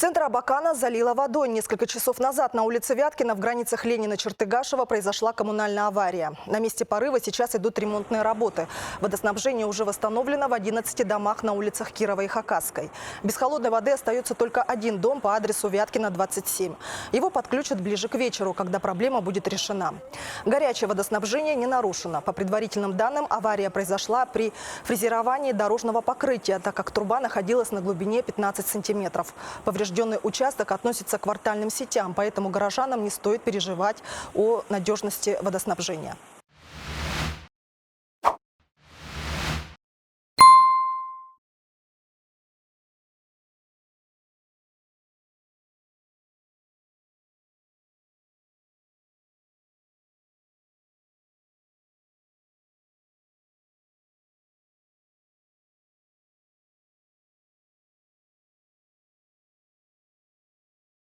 Центр Абакана залило водой. Несколько часов назад на улице Вяткина в границах Ленина-Чертыгашева произошла коммунальная авария. На месте порыва сейчас идут ремонтные работы. Водоснабжение уже восстановлено в 11 домах на улицах Кирова и Хакасской. Без холодной воды остается только один дом по адресу Вяткина, 27. Его подключат ближе к вечеру, когда проблема будет решена. Горячее водоснабжение не нарушено. По предварительным данным, авария произошла при фрезеровании дорожного покрытия, так как труба находилась на глубине 15 сантиметров. Поврежденный участок относится к квартальным сетям, поэтому горожанам не стоит переживать о надежности водоснабжения.